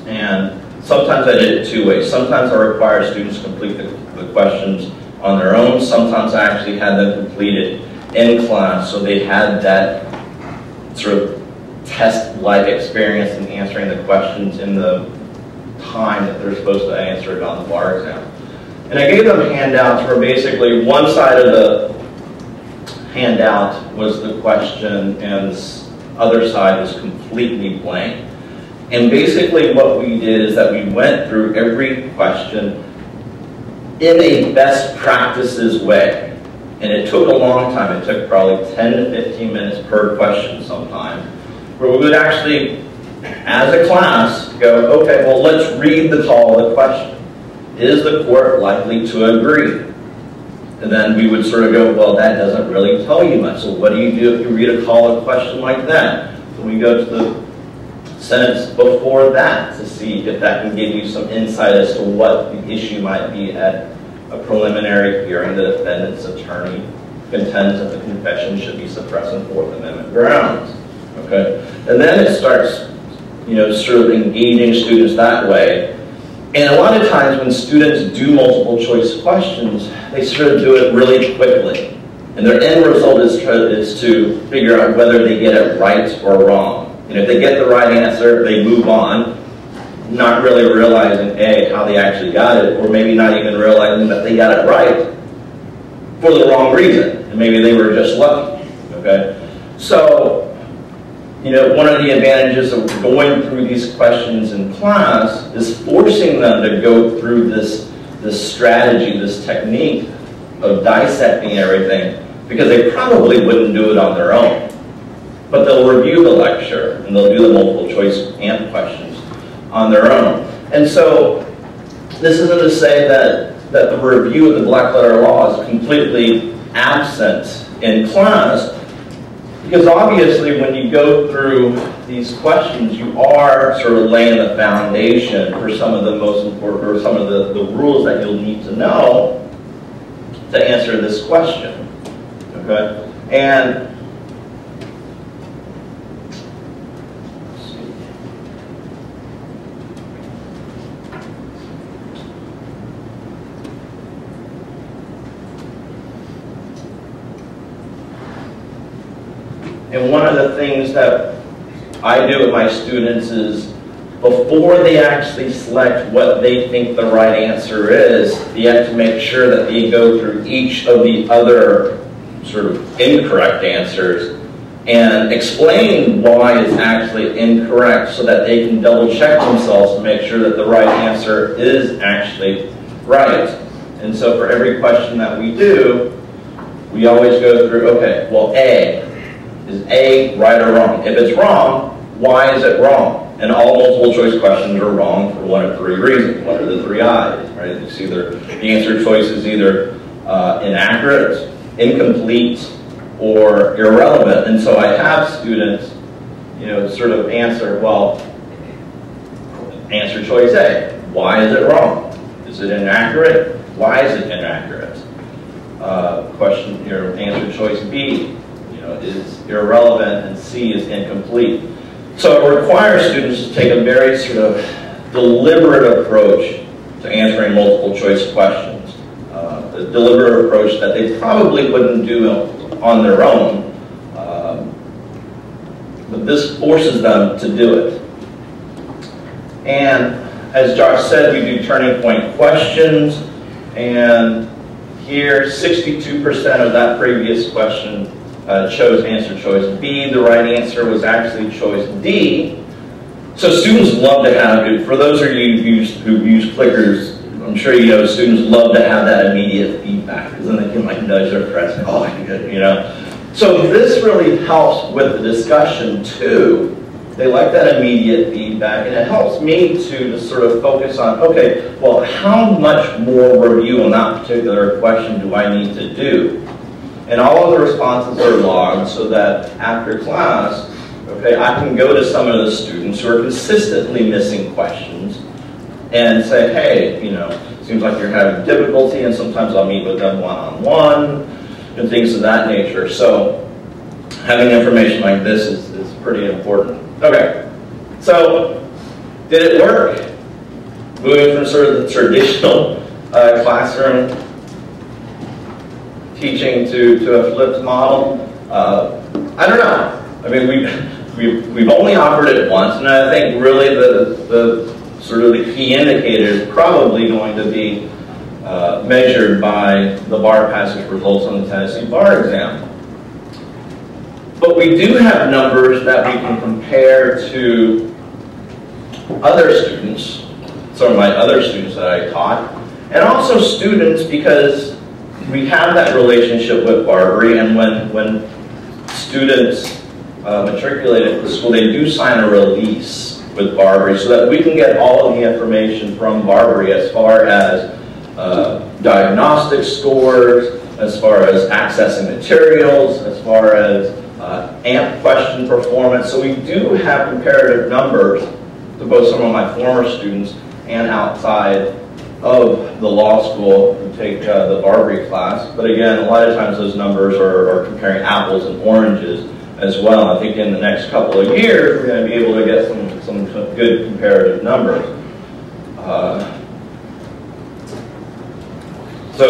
And sometimes I did it 2 ways. Sometimes I required students to complete the questions on their own. Sometimes I actually had them complete it in class, so they had that sort of test-like experience in answering the questions in the time that they're supposed to answer it on the bar exam. And I gave them handouts where basically one side of the handout was the question and the other side was completely blank. And basically what we did is that we went through every question in a best practices way. And it took a long time. It took probably 10 to 15 minutes per question sometime, where we would actually, as a class, go, okay, well, let's read the call of the question. Is the court likely to agree? And then we would sort of go, well, that doesn't really tell you much. So what do you do if you read a call of question like that? So we go to the sentence before that to see if that can give you some insight as to what the issue might be at a preliminary hearing. The defendant's attorney contends that the confession should be suppressed on Fourth Amendment grounds. Okay? And then it starts, sort of engaging students that way. And a lot of times when students do multiple choice questions, they sort of do it really quickly. And their end result is to figure out whether they get it right or wrong. And if they get the right answer, they move on, not really realizing, A, how they actually got it, or maybe not even realizing that they got it right for the wrong reason. And maybe they were just lucky. Okay? So, one of the advantages of going through these questions in class is forcing them to go through this strategy, this technique of dissecting everything, because they probably wouldn't do it on their own. But they'll review the lecture, and they'll do the multiple choice AMP questions on their own. And so, this isn't to say that the review of the black letter law is completely absent in class, because obviously when you go through these questions, you are sort of laying the foundation for some of the most important, or some of the rules that you'll need to know to answer this question. Okay? And And one of the things that I do with my students is, before they actually select what they think the right answer is, you have to make sure that they go through each of the other sort of incorrect answers and explain why it's actually incorrect so that they can double check themselves to make sure that the right answer is actually right. And so for every question that we do, we always go through, okay, well, A, is A right or wrong? If it's wrong, why is it wrong? And all multiple choice questions are wrong for one of three reasons. What are the three I's, right? It's either, the answer choice is either inaccurate, incomplete, or irrelevant. And so I have students, you know, sort of answer, well, answer choice A, why is it wrong? Is it inaccurate? Why is it inaccurate? Question, your answer choice B, you know, is irrelevant, and C is incomplete. So it requires students to take a very sort of deliberate approach to answering multiple choice questions. A deliberate approach that they probably wouldn't do on their own, but this forces them to do it. And as Josh said, we do turning point questions, and here 62% of that previous question chose answer choice B. The right answer was actually choice D. So students love to have, for those of you who've used clickers, I'm sure you know students love to have that immediate feedback, because then they can like nudge their friends, oh, you know. So this really helps with the discussion too. They like that immediate feedback, and it helps me to sort of focus on, okay, well, how much more review on that particular question do I need to do? And all of the responses are logged so that after class, okay, I can go to some of the students who are consistently missing questions and say, hey, you know, seems like you're having difficulty, and sometimes I'll meet with them one-on-one and things of that nature. So having information like this is pretty important. Okay, so did it work? Moving from sort of the traditional classroom teaching to a flipped model? I don't know. I mean, we've only offered it once, and I think really the sort of the key indicator is probably going to be measured by the bar passage results on the Tennessee bar exam. But we do have numbers that we can compare to other students, some of my other students that I taught, and also students, because we have that relationship with Barbary, and when students matriculate at the school, they do sign a release with Barbary so that we can get all of the information from Barbary as far as diagnostic scores, as far as accessing materials, as far as AMP question performance. So we do have comparative numbers to both some of my former students and outside of the law school who take the Barbary class. But again, a lot of times those numbers are comparing apples and oranges as well. I think in the next couple of years, we're going to be able to get some good comparative numbers. So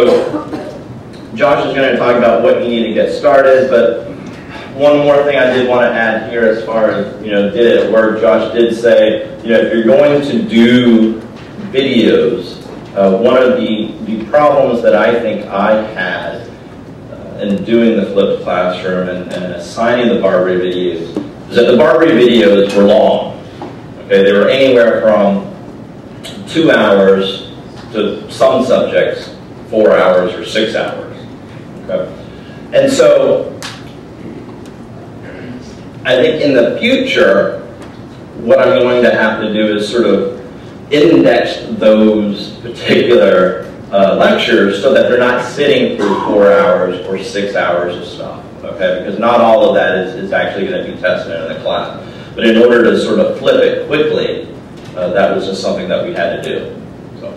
Josh is going to talk about what you need to get started, but one more thing I did want to add here as far as, you know, did it work? Josh did say, you know, if you're going to do videos, one of the problems that I think I had in doing the flipped classroom and assigning the Barbary videos is that the Barbary videos were long. Okay, they were anywhere from 2 hours to some subjects 4 hours or 6 hours. Okay, and so I think in the future, what I'm going to have to do is sort of index those particular lectures so that they're not sitting through 4 hours or 6 hours of stuff, okay? Because not all of that is actually going to be tested in the class. But in order to sort of flip it quickly, that was just something that we had to do. So,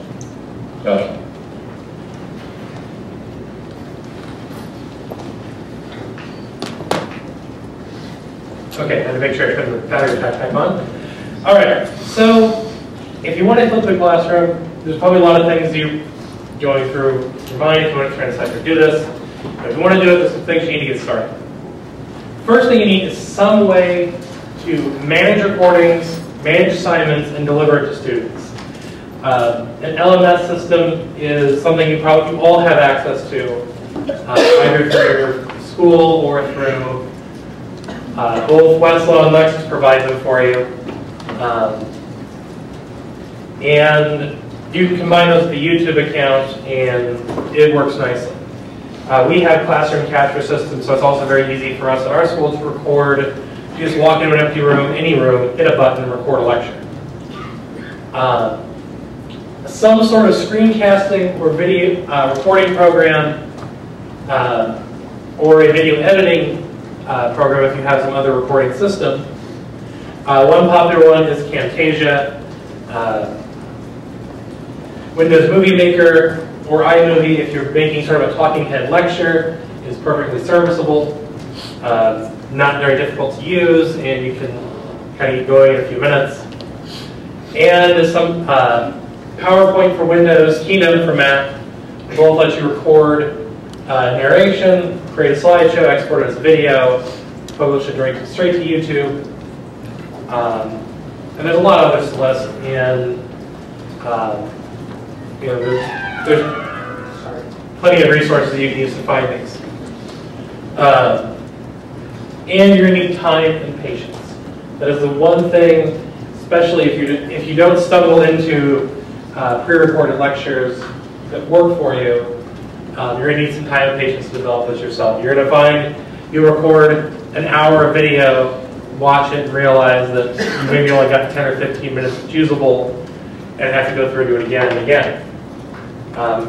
Josh.
Okay, I had to make sure I turned the battery back on. All right, so if you want to flip the classroom, there's probably a lot of things you going through your mind if you want to try to decide to do this. But if you want to do it, there's some things you need to get started. First thing you need is some way to manage recordings, manage assignments, and deliver it to students. An LMS system is something you all have access to, either through your school or through both Westlaw and Lexis provide them for you. And You can combine those with the YouTube account, and it works nicely. We have classroom capture systems, so it's also very easy for us at our school to record. You just walk into an empty room, any room, hit a button, and record a lecture. Some sort of screencasting or video recording program, or a video editing program if you have some other recording system. One popular one is Camtasia. Windows Movie Maker or iMovie, if you're making sort of a talking head lecture, is perfectly serviceable. Not very difficult to use, and you can kind of get going in a few minutes. And there's some PowerPoint for Windows, Keynote for Mac. Both let you record narration, create a slideshow, export it as a video, publish it straight to YouTube. And there's a lot of others to list, and there's plenty of resources that you can use to find things. And you're going to need time and patience. That is the one thing, especially if you don't stumble into pre-recorded lectures that work for you, you're going to need some time and patience to develop this yourself. You're going to find you record an hour of video, watch it, and realize that you maybe only got 10 or 15 minutes that's usable, and have to go through and do it again and again.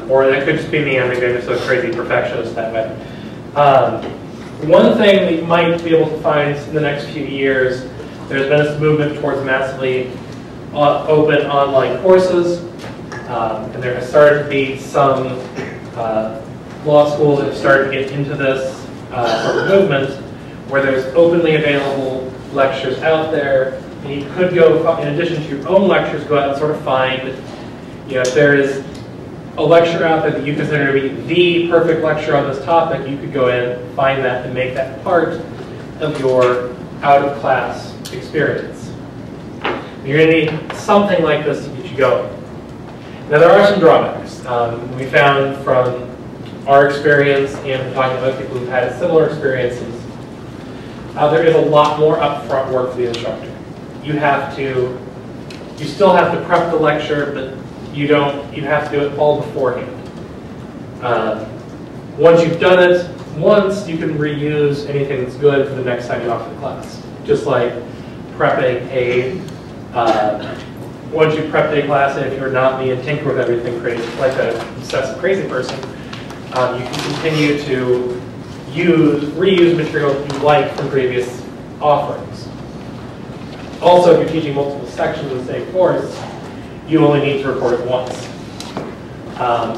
Or that could just be me. Maybe I'm just a crazy perfectionist that way. One thing that you might be able to find in the next few years, there's been this movement towards massively open online courses, and there has started to be some law schools that have started to get into this sort of movement, where there's openly available lectures out there, and you could go, in addition to your own lectures, go out and sort of find, if there is a lecture out there that you consider to be the perfect lecture on this topic, you could go in, find that, and make that part of your out-of-class experience. You're going to need something like this to get you going. Now, there are some drawbacks. We found from our experience and talking to other people who've had similar experiences, there is a lot more upfront work for the instructor. You still have to prep the lecture, but you have to do it all beforehand. Once you've done it once, you can reuse anything that's good for the next time you offer the class. Just like prepping once you've prepped a class, and if you're not me and tinker with everything crazy, like an obsessive crazy person, you can continue to reuse material you like from previous offerings. Also, if you're teaching multiple sections of the same course, you only need to record it once.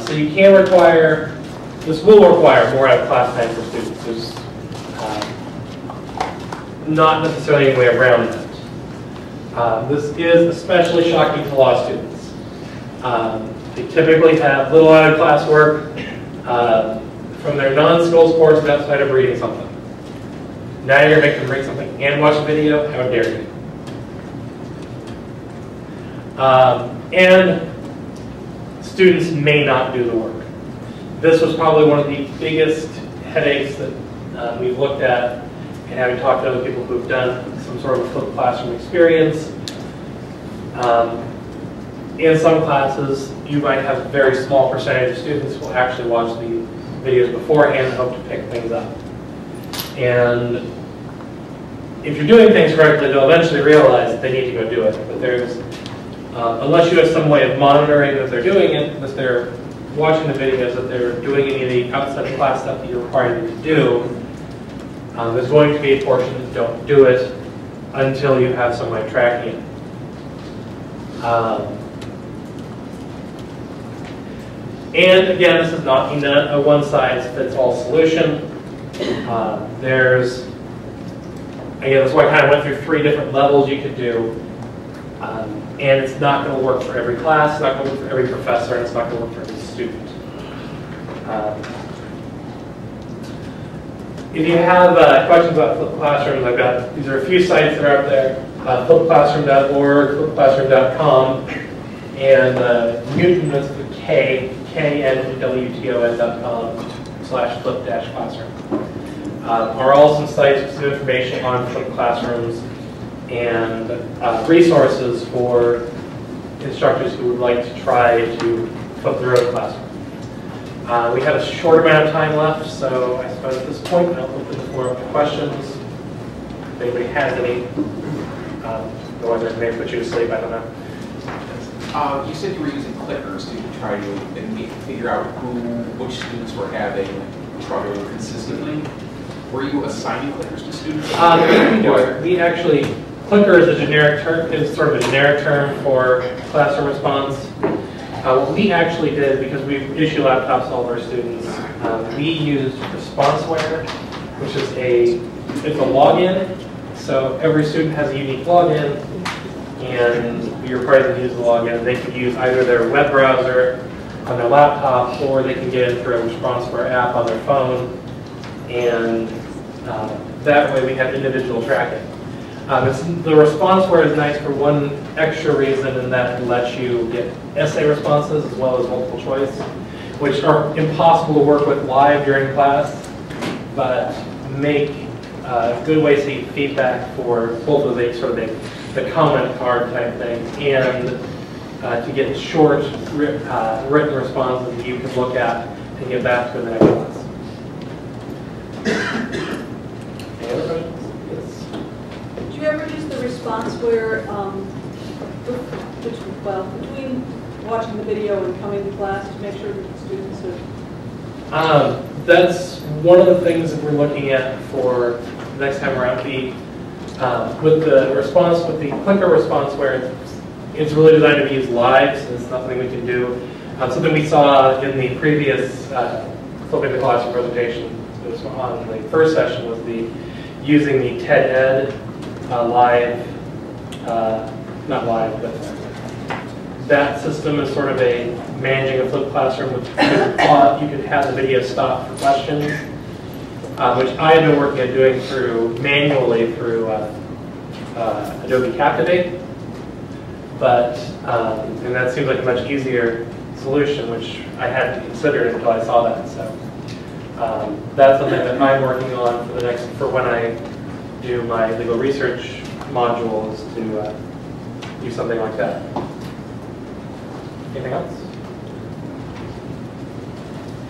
So you can require, this will require more out of class time for students. There's not necessarily any way around that. This is especially shocking to law students. They typically have little out of class work from their non-school sports outside of reading something. Now you're going to make them read something and watch a video? How dare you? And students may not do the work. This was probably one of the biggest headaches that we've looked at, and having talked to other people who've done some sort of flipped classroom experience. In some classes, you might have a very small percentage of students who will actually watch the videos beforehand and hope to pick things up. And if you're doing things correctly, they'll eventually realize that they need to go do it. But there's unless you have some way of monitoring that they're doing it, that they're watching the videos, that they're doing any of the outside of class stuff that you're requiring them to do, there's going to be a portion that don't do it until you have some way of tracking it. And again, this is not a one-size-fits-all solution. That's why I kind of went through 3 different levels you could do. And it's not going to work for every class, it's not going to work for every professor, and it's not going to work for every student. If you have questions about flipped classrooms, these are a few sites that are up there: flippedclassroom.org, flippedclassroom.com, and Newton, that's the knwton.com/flip-classroom. Are all some sites with some information on flipped classrooms and resources for instructors who would like to try to flip their own classroom. We have a short amount of time left, so I suppose at this point I'll open the floor up to questions. If anybody has any, otherwise I may put you to sleep, I don't know.
You said you were using clickers to try to figure out which students were having trouble consistently. Were you assigning clickers to students?
We actually, clicker is a generic term, is sort of a generic term for classroom response. What we actually did, because we issue laptops to all of our students, we used ResponseWare, which is it's a login. So every student has a unique login, and we require them to use the login. They can use either their web browser on their laptop, or they can get in through a ResponseWare app on their phone, and that way we have individual tracking. The ResponseWare is nice for one extra reason, in that it lets you get essay responses as well as multiple choice, which are impossible to work with live during class, but make good ways to get feedback for both of the comment card type thing, and to get short written responses that you can look at and get back to in the next class. Any other questions? Yes.
Did you ever use the ResponseWare between watching the video and coming to class to make sure that the students are...
That's one of the things that we're looking at for next time around. With the clicker ResponseWare, it's really designed to be used live, so it's nothing we can do. Something we saw in the previous Flipping the Classroom presentation on the first session was using the TED Ed live, not live, but that system is sort of a managing a flipped classroom, which you could have the video stop for questions, which I have been working at doing manually through Adobe Captivate, but and that seems like a much easier solution, which I hadn't considered until I saw that. So that's something that I'm working on for when I do my legal research modules, to do something like that. Anything else?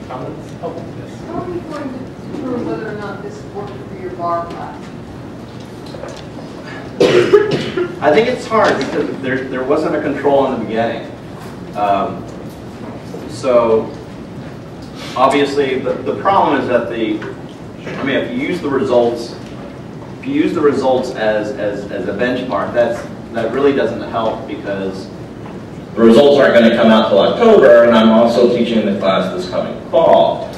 Comments? Oh, yes.
How are you going to prove whether or not this worked for your bar class?
I think it's hard because there wasn't a control in the beginning. So obviously the problem is that if you use the results, as a benchmark, that really doesn't help, because the results aren't going to come out till October, and I'm also teaching the class this coming fall.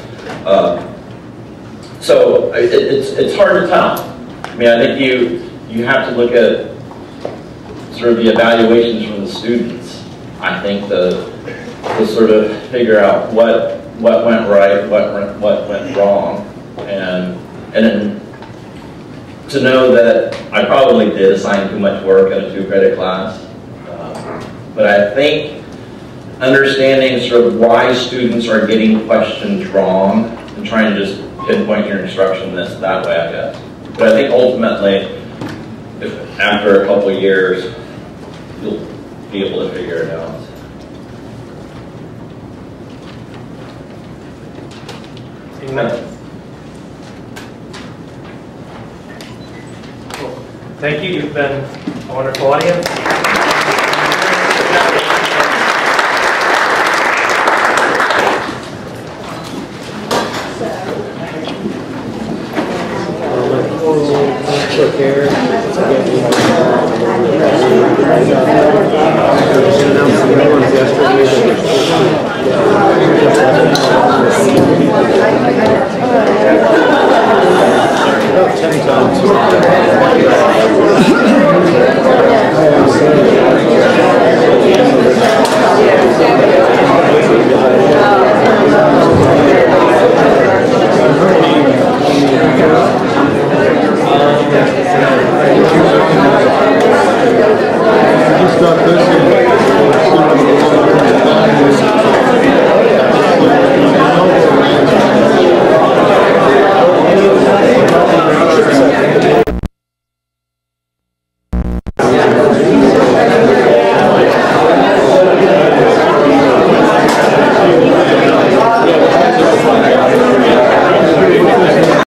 So it's hard to tell. I mean, I think you have to look at sort of the evaluations from the students, I think, to sort of figure out what went right, what went wrong, and then to know that I probably did assign too much work in a 2-credit class. But I think understanding sort of why students are getting questions wrong and trying to just pinpoint your instruction that way, I guess. But I think ultimately, after a couple of years, you'll be able to figure it out.
Amen. Cool. Thank you. You've been a wonderful audience.
Prepare to get